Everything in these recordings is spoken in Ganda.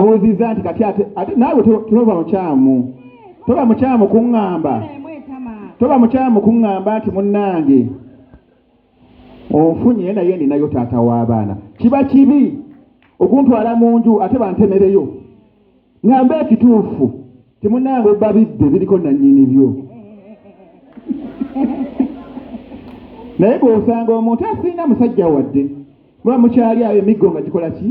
abuuziza nti kati ate naawe toba mukyamu kuŋŋamba toba mukyamu kuŋŋamba nti munnange onfunye naye ninayo taata w'abaana kiba kibi okuntwala mu nju ate bantemereyo ŋŋambe ekituufu ti munnange obba bibbe biriko nannyini byo naye bw'osanga omuntu asinga musajja wadde muba mukyali awo emiggo nga gikola ki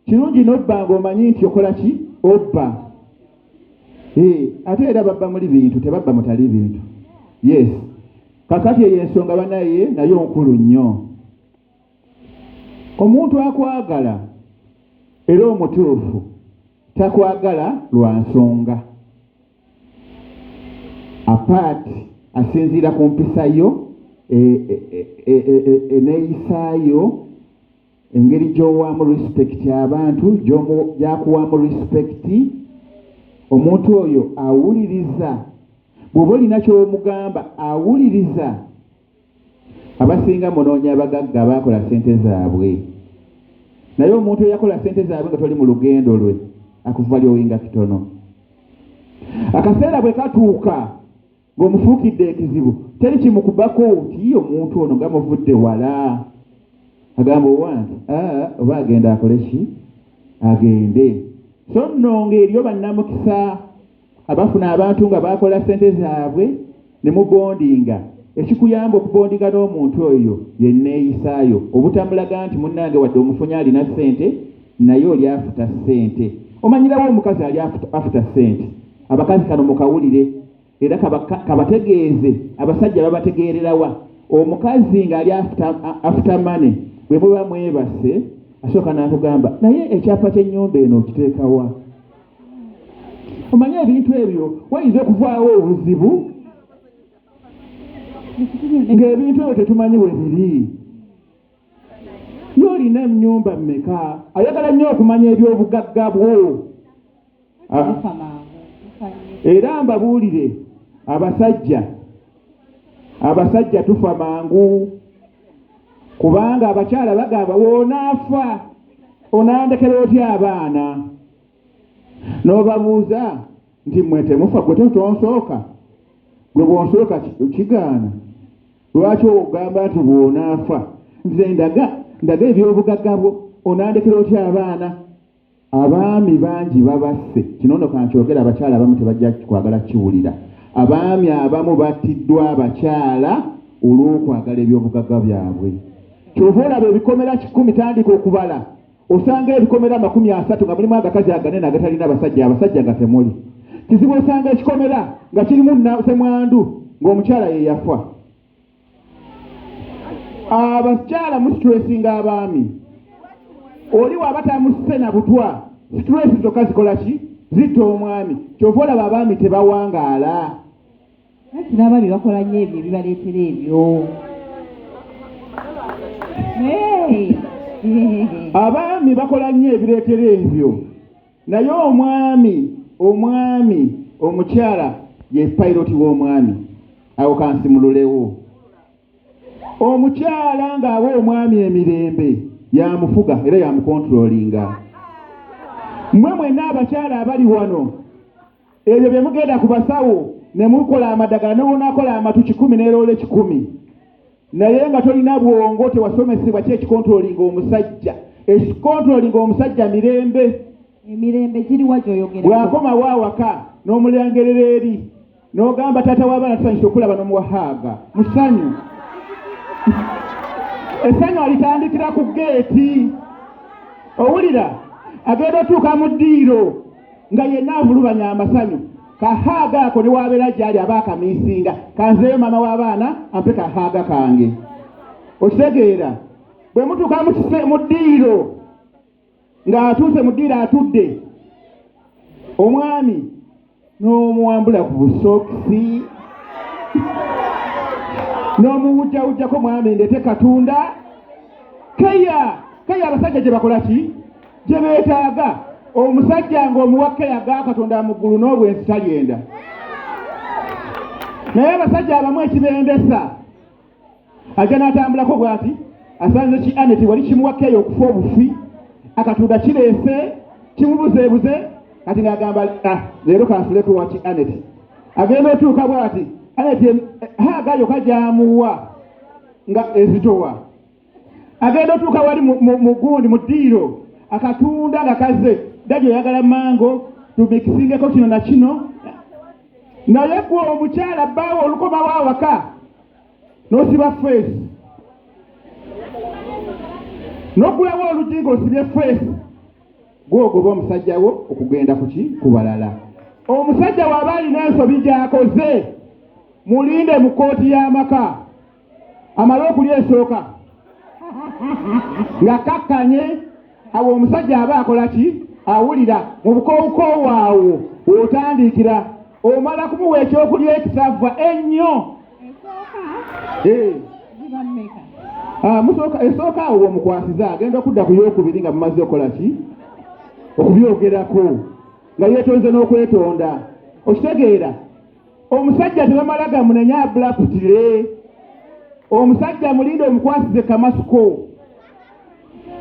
kirungi n'obba ng'omanyi nti okola ki obba ate era babba muli bintu tebabba mutali bintu yes kakati eyo ensonga banaye nayo nkulu nnyo omuntu akwagala era omutuufu takwagala lwa nsonga apaati asinziira ku mpisa yo eneeyisaayo engeri gy'owaamu respect abantu gyakuwaamu respect omuntu oyo awuliriza bw'oba olina ky'omugamba awuliriza abasinga munoonya abagagga abaakola ssente zaabwe naye omuntu eyakola ssente zaabwe nga toli mu lugendo lwe akuva lyowinga kitono akaseera bwe katuuka ng'omufuukidde ekizibu teri kimukubako ti omuntu ono nga muvudde wala agamba owange oba agenda akole ki agende so nno ng'eryo bannamukisa abafuna abantu nga baakola ssente zaabwe ne mubondinga ekikuyamba okubondinga n'omuntu oyo yenneeyisaayo obutamulaga nti munnange wadde omufunya alina ssente naye oli afuta ssente omanyirawo omukazi ali afuta ssente abakazi kano mukawulire era kabategeeze abasajja babategeererawa omukazi ng'ali afuta mane bwe muba mwebase asooka n'akugamba naye ekyapa ky'ennyumba eno okiteekawa omanye ebintu ebyo wayinza okuvaawo obuzibu ng'ebintu ebyo tetumanyi bwe biri y'olina ennyumba mmeka ayagala nnyo okumanya eby'obugagga bwo era mbabuulire abasajja tufa mangu kubanga abakyala bagamba woonaafa onaandekera otya abaana n'obabuuza nti mmwe temufa gwe tonsooka gwe bwonsooka kigaana lwaki ogamba nti bwonaafa nze ndaga ebyobugagga bwo onaandekera otya abaana abaami bangi babasse kino nno kankyogera abakyala abamu tebajja kwagala kiwulira abaami abamu battiddwa abakyala olw'okwagala ebyobugagga byabwe kyova olaba ebikomera 100 tandika okubala osanga ebikomera 30 nga mulimu agakazi aganene agatalina abasajja nga temuli kizibu osanga ekikomera nga kirimu semwandu ng'omukyala ye yafa abakyala musitresinga abaami oli waba tamusse na butwa situresi zokka zikola ki zitta omwami kyova olaba abaami tebawangaala abaami bakola nnyo ebyo ebibaleetera ebyo abaami bakola nnyo ebireetera ebyo naye omwami omukyala ye payiroti w'omwami awo kansimululewo omukyala ng'awa omwami emirembe yamufuga era yamukontrolinga mmwe mwenna abakyala abali wano ebyo bye mugenda ku basawo ne mukola amadagala nebonaakola amatu 10 n'eroole 10 naye nga tolina bwongo tewasomesebwa ki ekikontrolinga omusajja ekikontrolinga omusajja emirembe giriwa gy'oyogera bw'akomawo awaka n'omulengerera eri n'ogamba taata w'abaana tusanyusa okulaba n'omuwahaaga musanyu essanyu alitandikira ku geeti owulira agenda otuuka mu ddiiro nga yenna avulubanya amasanyu kahaaga ako ne wabeera gyali aba akamiisinga kanzeeyo maama w'abaana ampe kahaaga kange okitegeera bwe mutuuka mu ddiiro ng'atuuse mu ddiiro atudde omwami n'omuwambula ku busokisi n'omuwujjawujjako mwami ndete katunda keya abasajja gye bakola ki gye beetaaga omusajja ng'omuwa keya ga katonda mu ggulu n'obwensi talyenda naye abasajja abamu ekibendesa ajja n'atambulako bw'ati asanze ki aneti wali kimuwa keya okufa obufi akatunda kireese kimubuzeebuze kati ng'agamba leero kansuleko waki Anet agenda otuuka bw'ati Anet haagayo kajamuwa nga ezitowa agenda otuuka wali mu gundi mu ddiiro akatunda nga kaze dadi oyagala mango tumikisingeko kino na kino naye gwe omukyala bbaawo olukoma waawaka n'osiba feesi n'ogulawo olujingo osibye feesi gwogoba omusajja wo okugenda ku balala omusajja waba alina ensobi gy'akoze mulinde mu kooti y'amaka amale okulya esooka nga kakkanye awo omusajja aba akola ki awulira mu bukoowukoowu awo w'otandikira omala kumuwa ekyokulya ekisava ennyo esooka awo bw'omukwasiza agenda okudda ku yookubiri nga mumaze okola ki okubyogerako nga yeetonze n'okwetonda okitegeera omusajja tebamala gamunenya abulaputire omusajja mulinde omukwasize kamasuko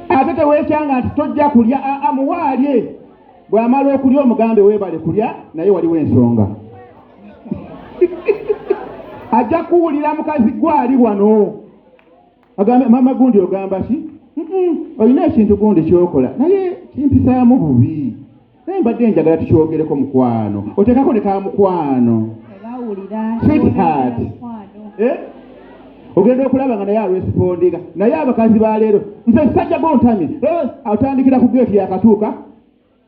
ate teweekyanga nti tojja kulya amuwaalye bw'amala okulya omugambe weebale kulya naye waliwo ensonga ajja kuwulira mukazi gwali wano agambe mama gundi ogamba ki olina ekintu gundi kyokola naye kimpisaamu bubi naye mbadde njagala tukyogereko mukwano oteekako ne ka mukwano sweetheart ogenda okulaba nga naye alwesipondinga naye abakazi baleero nze sajja gontamye atandikira ku geeti yakatuuka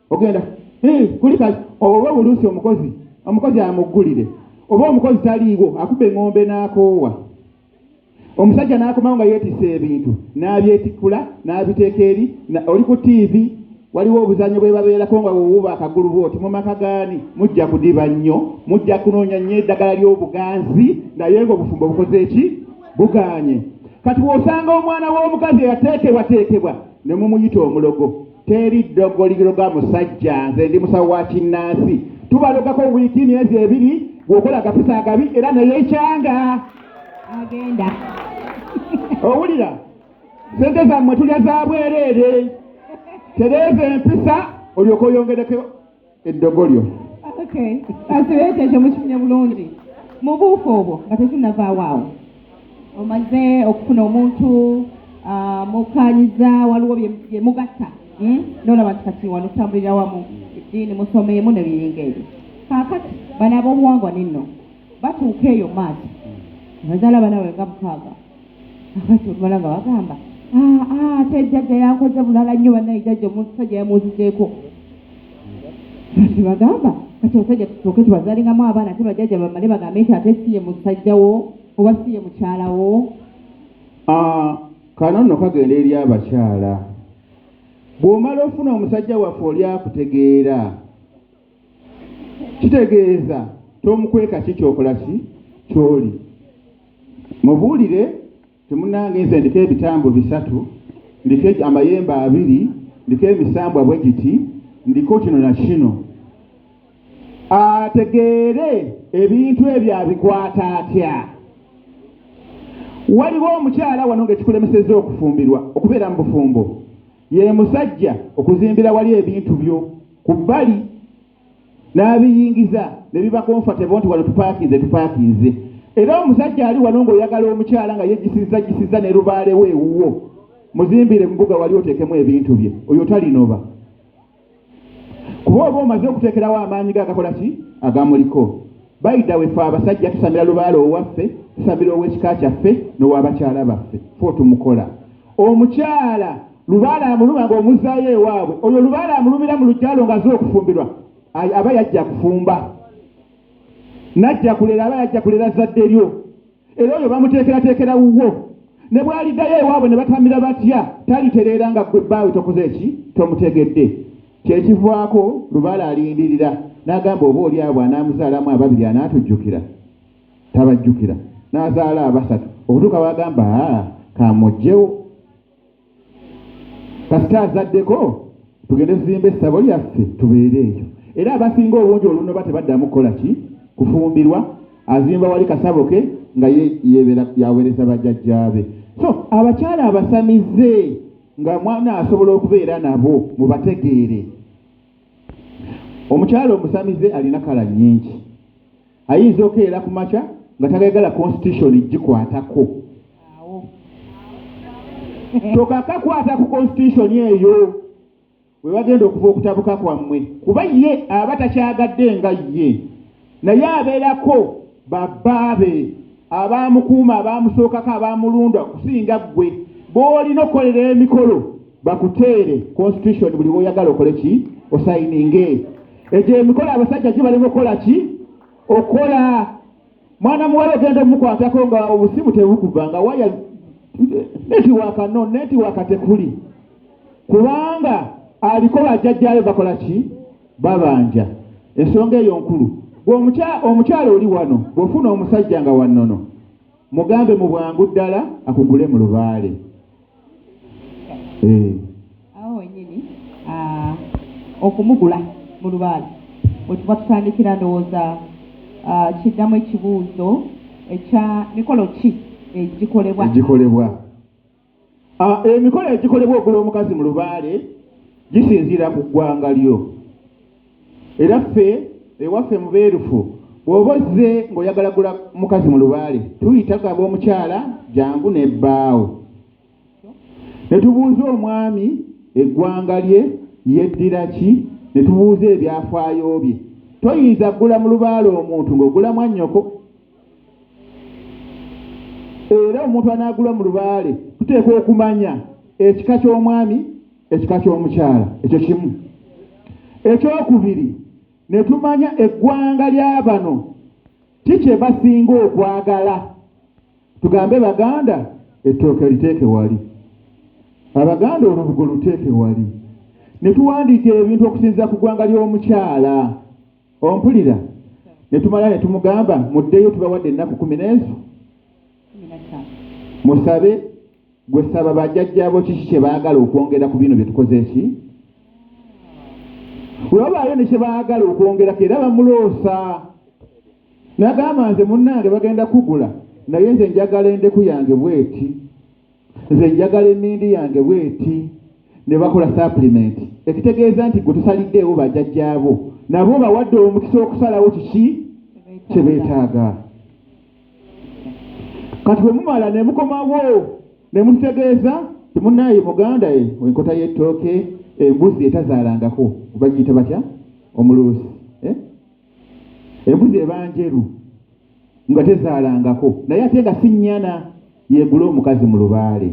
ogenda kuli kazi oba buluusi omukozi amuggulire oba omukozi taliiwo akuba eŋŋombe n'akoowa omusajja n'akomawo nga yeetisa ebintu n'abyetikula n'abiteeka eri oli ku tiivi waliwo obuzanyo bwe babeerako nga bwewuuba akagulu bwoti mu maka gaani mujja kudiba nnyo mujja kunoonya nnyo eddagala ly'obuganzi naye ng'obufumbo bukoze eki bugaanye kati bw'osanga omwana w'omukazi eyateekebwateekebwa ne mumuyita omulogo teri ddogo liroga musajja nze ndi musawo wa kinnansi tubalogako wiiki myezi 2 bw'okola agapisa agabi era neyeekyanga agenda owulira sente zammwe tulya za bwereere tereeza empisa olyoka oyongereko eddogo lyo asibeete ekyo mukifunye bulungi mu buufu obwo nga tetunavaawo awo omaze okufuna omuntu mukanyiza waliwo bye mugatta nolaba nti kati wano tutambulira wamu eddiini musomeemu ne biyinga ebyo kaakati bano ab'obuwangwa ninno batuuka eyo maati bazaala banawe nga 6 akati olumala nga bagamba ate ejjajja yakoze bulala nnyo bannaye jjajja omusajja yamuzizeeko kati bagamba kati omusajja tusooke tubazaalingamu abaana ate bajjajja bamale bagambe nti ate siye musajjawo oba siye mukyalawo kano nno kagenda eri abakyala bw'omala ofuna omusajja waffe oli akutegeera kitegeeza tomukweka ki kyokola ki kyoli mubuulire temunange nze ndiko ebitambo 3 ndiko amayembe 2 ndiko emisambwa bwe giti ndiko kino na kino ategeere ebintu ebyo abikwata atya waliwo omukyala wano ng'ekikulemesezza okufumbirwa okubeera mu bufumbo ye musajja okuzimbira wali ebintu byo ku bbali n'abiyingiza ne biba comfortable nti wano tupaakinze era omusajja ali wano ng'oyagala omukyala nga yegisiza ne lubaale we ewuwo muzimbire mbuga wali oteekemu ebintu bye oyo talinoba kuba oba omaze okuteekerawo amaanyi gagakola ki agamuliko bayida wefe abasajja tusamira lubaale owaffe tusamira ow'ekika kyaffe n'owabakyala baffe fe tumukola omukyala lubaale amuluma ng'omuzzaayo ewaabwe oyo lubaale amulumira mu lujjalo ng'aze okufumbirwa aba yajja kufumba najja kulera aba yajja kulera zadde lyo era oyo bamuteekerateekera wuwo ne bw'aliddayo ewaabwe ne batamira batya talitereera nga ggwe bbaawe tokoze eki tomutegedde kyekivaako lubaale alindirira n'agamba oba oli abo anaamuzaalamu 2 anaatujjukira tabajjukira n'azaala 3 okutuuka bagamba kamugjewo kasita azaddeko tugende tuzimbe essabo lyaffe tubeere eyo era abasinga obungi oluno batebaddamu kukola ki kufumbirwa azimba wali kasabo ke nga yaweereza bajjajjaabe so abakyala abasamize nga mwana asobola okubeera nabo mubategeere. Omukyala omusamize alina kala nnyingi, ayinza okeera ku makya nga tagayagala constitution gikwatako. Tokakakwata ku constitution eyo we wagenda okuva okutabuka kwammwe, kuba ye aba takyagadde nga ye, naye abeerako babbaabe abaamukuuma abaamusookako abaamulunda okusinga ggwe. Bw'olina okukolera emikolo bakuteere constitution buli woyagala okole ki osayininge. Egyo emikolo abasajja gibalema okukola ki okola. Mwana muwala ogenda omukwatako nga obusimu tebukuva nga waya netiwaka no netiwaka tekuli, kubanga aliko bajjajjaabe bakola ki babanja. Ensonga eyo nkulu. Omukyala oli wano bw'ofuna omusajja nga wannono mugambe mu bwangu ddala akugule mu lubaale. Awo wennyini okumugula mu lubaale bwe tuba tutandikira ndowooza kiddamu ekibuuzo ekya mikolo ki egikolebwa. Emikolo egikolebwa ogula omukazi mu lubaale gisinziira ku ggwanga lyo. Era ffe ewaffe mu beerufu bw'oba ozze ng'oyagala gula mukazi mu lubaale tuyita gaba omukyala jangu n'ebbaawo. Ne tubuuza omwami eggwanga lye yeddira ki, ne tubuuza ebyafaayo bye. Toyinza gula mu lubaale omuntu ng'ogula mwannyoko. Era omuntu anaagula mu lubaale tuteekwa okumanya ekika ky'omwami, ekika ky'omukyala. Ekyo kimu. Ekyokubiri ne tumanya eggwanga ly'abano kikye basinga okwagala. Tugambe Baganda ettooke liteeke wali, Abaganda olubugo luteeke wali. Ne tuwandiika ebintu okusinziira ku ggwanga ly'omukyala. Ompulira? Ne tumala ne tumugamba muddeyo tubawadde ennaku 10 musabe gwe saba bajjajjaabo kiki kye baagala okwongera ku bino bye tukoze eki. Olwabaayo ne kye baagala okwongerako era bamuloosa. N'agamba nze munnange bagenda kugula naye nze njagala endeku yange bweti, nze njagala emmindi yange bweti. Ne bakola supplement ekitegeeza nti gwe tusaliddeewo bajjajjaabo nabo bawadde omukisa okusalawo kiki kye beetaaga. Kati bwe mumala ne mukomawo ne mutegeeza ti munnaaye Muganda enkota y'ettooke embuzi etazaalangako bagiyita batya omuluusi. Embuzi eba njeru nga tezaalangako naye ate nga si nnyana yeegula omukazi mu lubaale.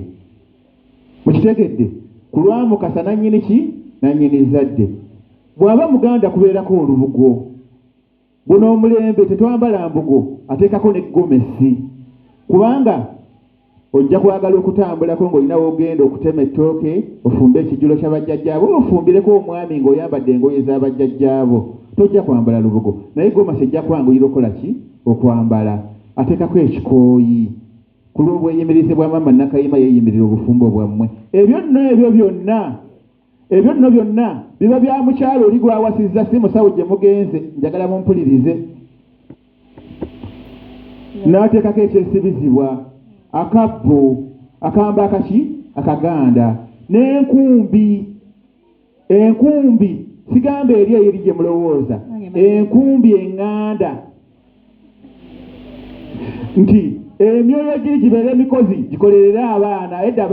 Mukitegedde? Ku lwamukasa nannyini ki nannyini zadde. Bw'aba Muganda kubeerako olubugo. Guno omulembe tetwambala mbugo ateekako ne gomesi, kubanga ojja kwagala okutambulako ng'olina w'ogenda okutema ettooke ofumbe ekijjulo ky'abajjajjaabo ofumbireko omwami ng'oyambadde engoye z'abajjajjaabo. Tojja kwambala lubugo naye gomesi ejja kwanguyira okukola ki okwambala. Ateekako ekikooyi ku lw'obweyimirize bwa Maama Nakayima yeeyimirira obufumbo bwammwe. Ebyo nno byonna biba bya mukyalo oli gwawasizza si musawo gye mugenze. Njagala mumpulirize. N'ateekako ekyesibizibwa akabbo akamba akaki akaganda n'enkumbi. Enkumbi sigamba eri eri gye mulowooza, enkumbi eŋŋanda nti emyoyo giri gibeera emikozi gikolerera abaana. Edda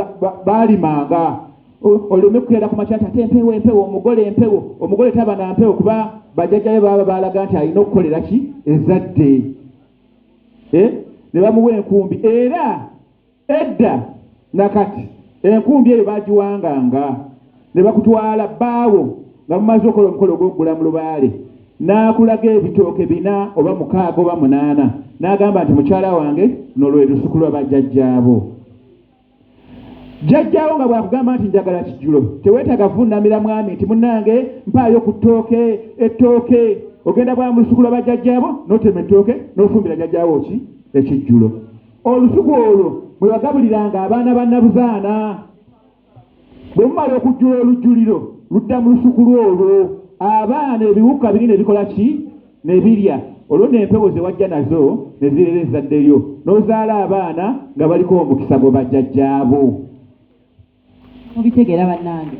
baalimanga oleme kukeera ku makyati ate empewo omugole empewo. Omugole taba na mpewo kuba bajjajjabe baba baalaga nti alina okukolera ki ezadde. Ne bamuwa enkumbi. Era edda nakati enkumbi eyo baagiwanganga ne bakutwala bbaawo nga mumaze okukola omukolo gw'okugula mu lubaale. N'akulaga ebitooke 4 oba 6 oba 8 n'agamba nti mukyala wange nolwe lusuku lwa bajjajjaabo. Jjajjaawo nga bw'akugamba nti njagala kijjulo teweetaaga vunnamira mwami nti munnange mpaayo ku ttooke ettooke. Ogenda bwa mu lusuku lwa bajjajjaabo n'otema ettooke n'ofumbira jjajjaawo ki ekijjulo. Olusuku olwo mwe bagabuliranga abaana ba Nabuzaana. Bwe mumala okujjula olujjuliro ludda mu lusuku lwolwo abaana ebiwuka binene bikola ki ne birya. Olwo n'empewo ze wajja nazo ne zirera ezzadde lyo n'ozaala abaana nga baliko omukisa gwe bajjajjaabo. mubitegeera bannange